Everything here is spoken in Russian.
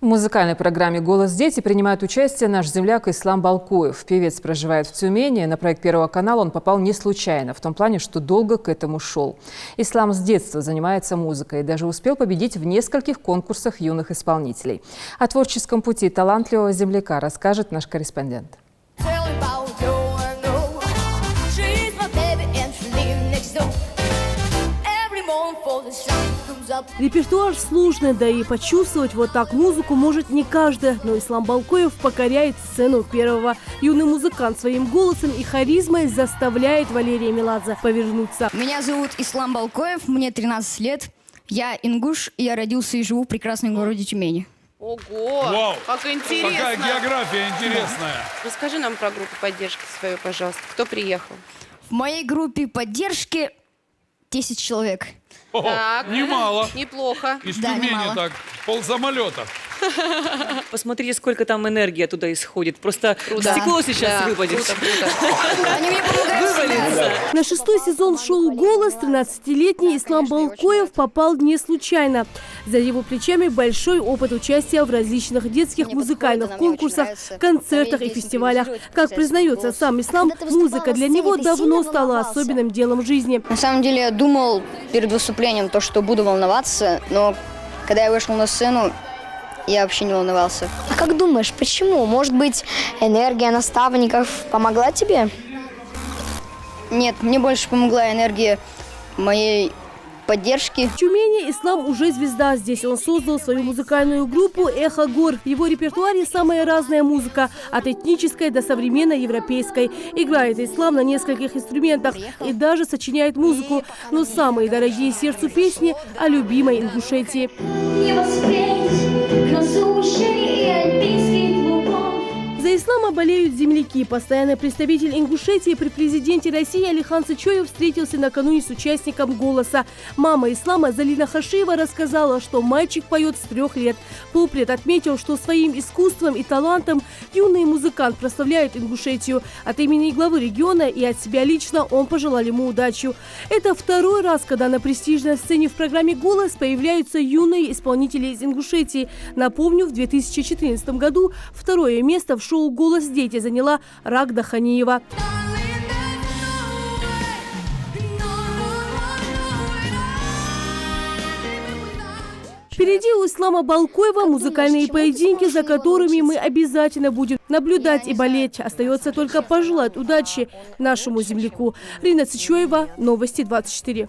В музыкальной программе «Голос дети» принимает участие наш земляк Ислам Балкоев. Певец проживает в Тюмени. На проект Первого канала он попал не случайно, в том плане, что долго к этому шел. Ислам с детства занимается музыкой и даже успел победить в нескольких конкурсах юных исполнителей. О творческом пути талантливого земляка расскажет наш корреспондент. Репертуар сложный, да и почувствовать вот так музыку может не каждый. Но Ислам Балкоев покоряет сцену Первого. Юный музыкант своим голосом и харизмой заставляет Валерия Меладзе повернуться. Меня зовут Ислам Балкоев, мне 13 лет. Я ингуш, и я родился и живу в прекрасном городе Тюмени. Ого! Вау! Как интересно! Какая география интересная! Расскажи нам про группу поддержки свою, пожалуйста. Кто приехал? В моей группе поддержки 10 человек. О, Так, немало. Неплохо. Из Да, Тюмени немало. так, полсамолета. Посмотрите, сколько там энергии оттуда исходит. Просто Круто. стекло сейчас Да, выпадет. круто, круто. Они мне помогают всегда. На 6-й сезон шоу «Голос» 13-летний Ислам Балкоев попал не случайно. За его плечами большой опыт участия в различных детских музыкальных конкурсах, концертах и фестивалях. Как признается сам Ислам, музыка для него давно стала особенным делом жизни. На самом деле я думал перед выступлением, что буду волноваться, но когда я вышел на сцену, я вообще не волновался. А как думаешь, почему? Может быть, энергия наставников помогла тебе? Нет, мне больше помогла энергия моей поддержки. В Тюмени Ислам уже звезда. Здесь он создал свою музыкальную группу «Эхо гор». В его репертуаре самая разная музыка, от этнической до современной европейской. Играет Ислам на нескольких инструментах и даже сочиняет музыку. Но самые дорогие сердцу песни о любимой Ингушетии. За Ислама болеют земляки. Постоянный представитель Ингушетии при президенте России Алихан Сычоев встретился накануне с участником «Голоса». Мама Ислама Залина Хашиева рассказала, что мальчик поет с 3 лет. Полпред отметил, что своим искусством и талантом юный музыкант прославляет Ингушетию. От имени главы региона и от себя лично он пожелал ему удачи. Это второй раз, когда на престижной сцене в программе «Голос» появляются юные исполнители из Ингушетии. Напомню, в 2014 году второе место в шоу «Голос дети» заняла Рагда Ханиева. Впереди у Ислама Балкоева музыкальные поединки, за которыми мы обязательно будем наблюдать и болеть. Остается только пожелать удачи нашему земляку. Рина Цычоева, Новости 24.